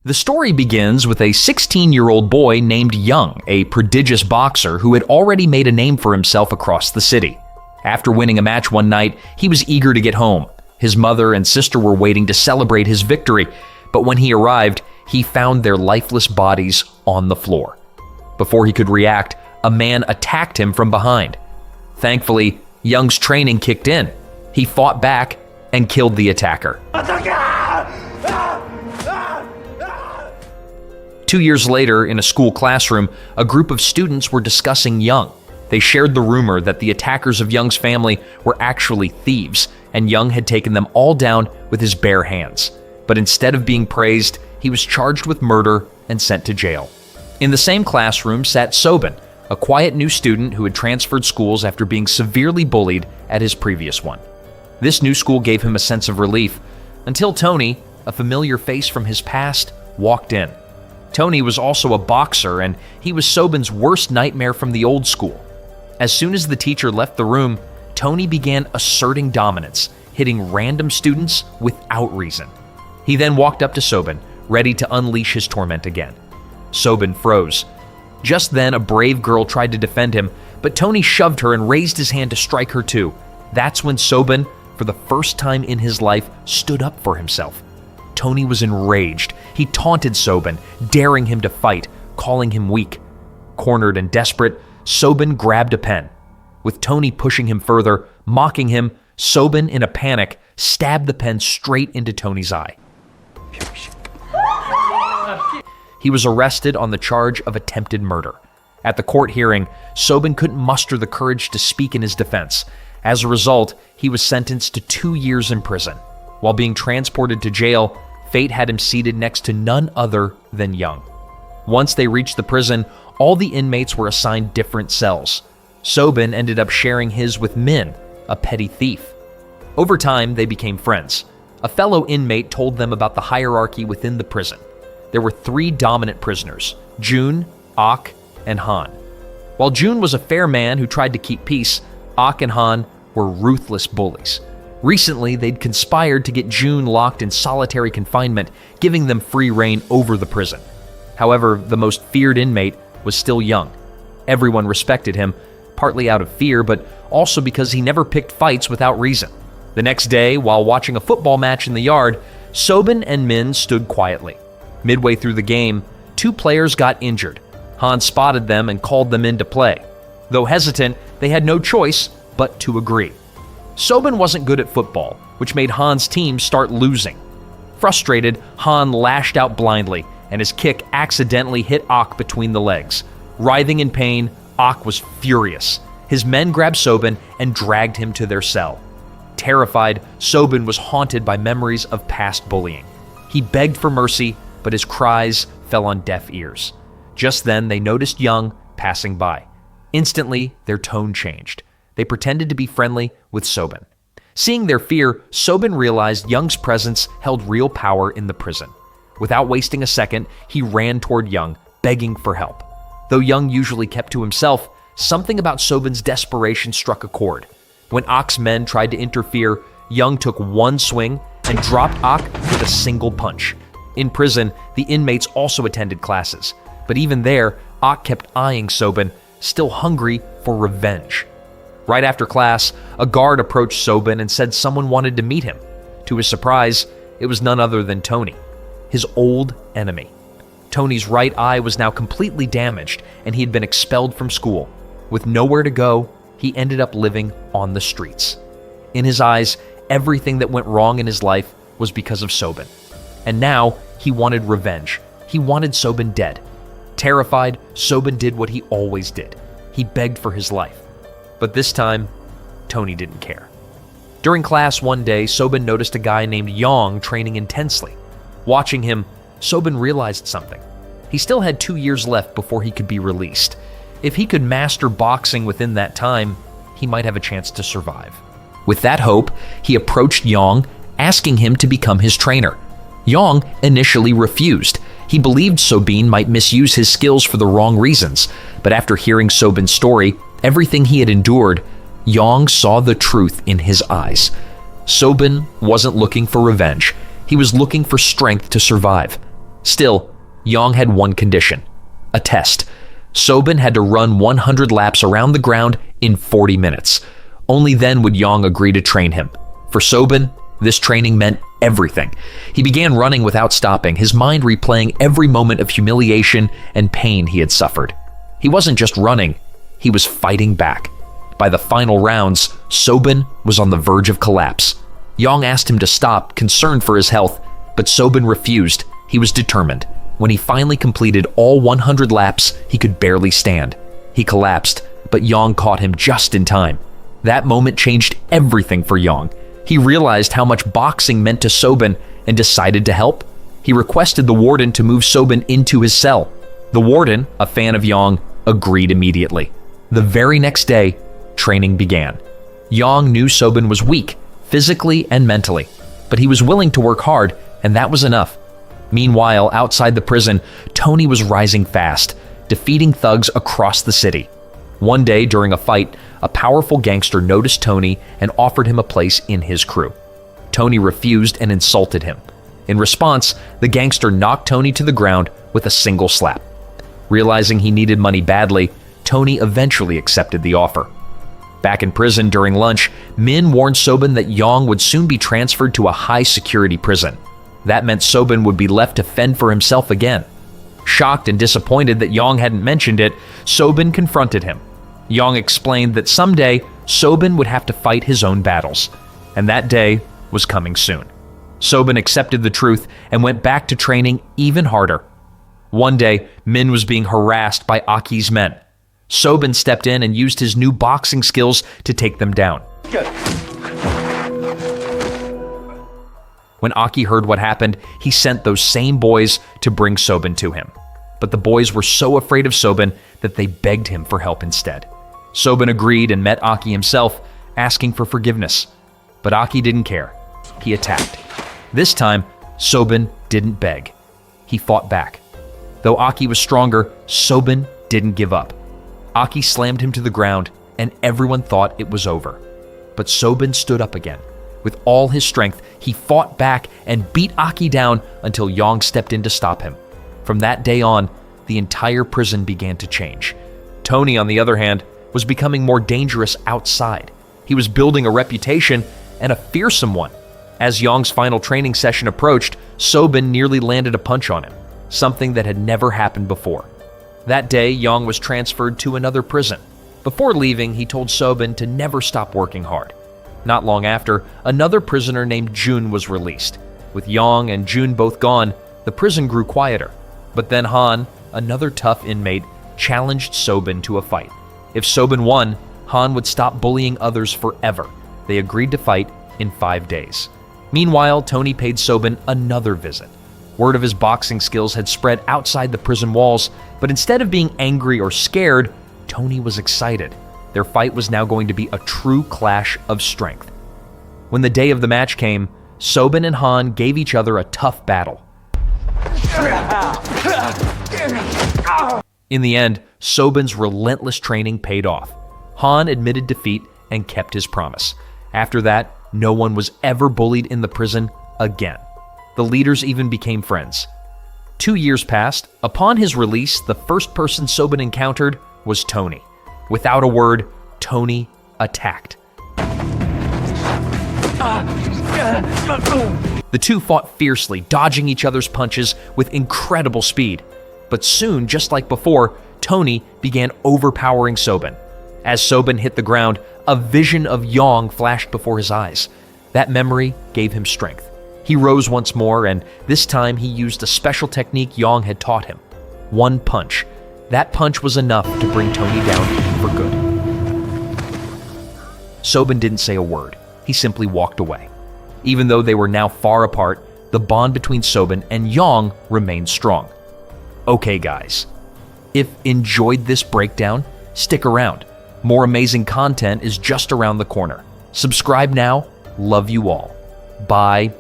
The story begins with a 16-year-old boy named Young, a prodigious boxer who had already made a name for himself across the city. After winning a match one night, he was eager to get home. His mother and sister were waiting to celebrate his victory, but when he arrived, he found their lifeless bodies on the floor. Before he could react, a man attacked him from behind. Thankfully, Young's training kicked in. He fought back and killed the attacker. 2 years later, in a school classroom, a group of students were discussing Young. They shared the rumor that the attackers of Young's family were actually thieves, and Young had taken them all down with his bare hands. But instead of being praised, he was charged with murder and sent to jail. In the same classroom sat Soen, a quiet new student who had transferred schools after being severely bullied at his previous one. This new school gave him a sense of relief, until Tony, a familiar face from his past, walked in. Tony was also a boxer, and he was Soben's worst nightmare from the old school. As soon as the teacher left the room, Tony began asserting dominance, hitting random students without reason. He then walked up to Soen, ready to unleash his torment again. Soen froze. Just then, a brave girl tried to defend him, but Tony shoved her and raised his hand to strike her too. That's when Soen, for the first time in his life, stood up for himself. Tony was enraged. He taunted Soen, daring him to fight, calling him weak. Cornered and desperate, Soen grabbed a pen. With Tony pushing him further, mocking him, Soen, in a panic, stabbed the pen straight into Tony's eye. He was arrested on the charge of attempted murder. At the court hearing, Soen couldn't muster the courage to speak in his defense. As a result, he was sentenced to 2 years in prison. While being transported to jail, fate had him seated next to none other than Young. Once they reached the prison, all the inmates were assigned different cells. Soen ended up sharing his with Min, a petty thief. Over time, they became friends. A fellow inmate told them about the hierarchy within the prison. There were 3 dominant prisoners, Jun, Ok, and Han. While Jun was a fair man who tried to keep peace, Ok and Han were ruthless bullies. Recently, they'd conspired to get Jun locked in solitary confinement, giving them free reign over the prison. However, the most feared inmate was still Young. Everyone respected him, partly out of fear, but also because he never picked fights without reason. The next day, while watching a football match in the yard, Soen and Min stood quietly. Midway through the game, 2 players got injured. Han spotted them and called them in to play. Though hesitant, they had no choice but to agree. Soen wasn't good at football, which made Han's team start losing. Frustrated, Han lashed out blindly, and his kick accidentally hit Ok between the legs. Writhing in pain, Ok was furious. His men grabbed Soen and dragged him to their cell. Terrified, Soen was haunted by memories of past bullying. He begged for mercy, but his cries fell on deaf ears. Just then, they noticed Young passing by. Instantly, their tone changed. They pretended to be friendly with Soen. Seeing their fear, Soen realized Young's presence held real power in the prison. Without wasting a second, he ran toward Young, begging for help. Though Young usually kept to himself, something about Soben's desperation struck a chord. When Ok's men tried to interfere, Young took one swing and dropped Ok with a single punch. In prison, the inmates also attended classes, but even there, Ok kept eyeing Soen, still hungry for revenge. Right after class, a guard approached Soen and said someone wanted to meet him. To his surprise, it was none other than Tony, his old enemy. Tony's right eye was now completely damaged, and he had been expelled from school. With nowhere to go, he ended up living on the streets. In his eyes, everything that went wrong in his life was because of Soen. And now, he wanted revenge. He wanted Soen dead. Terrified, Soen did what he always did. He begged for his life. But this time, Tony didn't care. During class one day, Soen noticed a guy named Young training intensely. Watching him, Soen realized something. He still had 2 years left before he could be released. If he could master boxing within that time, he might have a chance to survive. With that hope, he approached Young, asking him to become his trainer. Young initially refused. He believed Soen might misuse his skills for the wrong reasons, but after hearing Soben's story, everything he had endured, Young saw the truth in his eyes. Soen wasn't looking for revenge. He was looking for strength to survive. Still, Yang had one condition: a test. Soen had to run 100 laps around the ground in 40 minutes. Only then would Yang agree to train him. For Soen, this training meant everything. He began running without stopping, his mind replaying every moment of humiliation and pain he had suffered. He wasn't just running, he was fighting back. By the final rounds, Soen was on the verge of collapse. Yang asked him to stop, concerned for his health, but Soen refused. He was determined. When he finally completed all 100 laps, he could barely stand. He collapsed, but Yang caught him just in time. That moment changed everything for Yang. He realized how much boxing meant to Soen and decided to help. He requested the warden to move Soen into his cell. The warden, a fan of Yang, agreed immediately. The very next day, training began. Yang knew Soen was weak, physically and mentally, but he was willing to work hard, and that was enough. Meanwhile, outside the prison, Tony was rising fast, defeating thugs across the city. One day, during a fight, a powerful gangster noticed Tony and offered him a place in his crew. Tony refused and insulted him. In response, the gangster knocked Tony to the ground with a single slap. Realizing he needed money badly, Tony eventually accepted the offer. Back in prison during lunch, Min warned Soen that Yang would soon be transferred to a high-security prison. That meant Soen would be left to fend for himself again. Shocked and disappointed that Yang hadn't mentioned it, Soen confronted him. Yang explained that someday Soen would have to fight his own battles, and that day was coming soon. Soen accepted the truth and went back to training even harder. One day, Min was being harassed by Aki's men. Soen stepped in and used his new boxing skills to take them down. When Aki heard what happened, he sent those same boys to bring Soen to him. But the boys were so afraid of Soen that they begged him for help instead. Soen agreed and met Aki himself, asking for forgiveness. But Aki didn't care. He attacked. This time, Soen didn't beg. He fought back. Though Aki was stronger, Soen didn't give up. Aki slammed him to the ground, and everyone thought it was over. But Soen stood up again. With all his strength, he fought back and beat Aki down until Yang stepped in to stop him. From that day on, the entire prison began to change. Tony, on the other hand, was becoming more dangerous outside. He was building a reputation, and a fearsome one. As Yang's final training session approached, Soen nearly landed a punch on him, something that had never happened before. That day, Yang was transferred to another prison. Before leaving, he told Soen to never stop working hard. Not long after, another prisoner named Jun was released. With Yang and Jun both gone, the prison grew quieter. But then Han, another tough inmate, challenged Soen to a fight. If Soen won, Han would stop bullying others forever. They agreed to fight in 5 days. Meanwhile, Tony paid Soen another visit. Word of his boxing skills had spread outside the prison walls, but instead of being angry or scared, Tony was excited. Their fight was now going to be a true clash of strength. When the day of the match came, Soen and Han gave each other a tough battle. In the end, Soben's relentless training paid off. Han admitted defeat and kept his promise. After that, no one was ever bullied in the prison again. The leaders even became friends. 2 years passed. Upon his release, the first person Soen encountered was Tony. Without a word, Tony attacked. The two fought fiercely, dodging each other's punches with incredible speed. But soon, just like before, Tony began overpowering Soen. As Soen hit the ground, a vision of Yang flashed before his eyes. That memory gave him strength. He rose once more, and this time he used a special technique Yang had taught him. One punch. That punch was enough to bring Tony down for good. Soen didn't say a word. He simply walked away. Even though they were now far apart, the bond between Soen and Yang remained strong. Okay, guys. If enjoyed this breakdown, stick around. More amazing content is just around the corner. Subscribe now. Love you all. Bye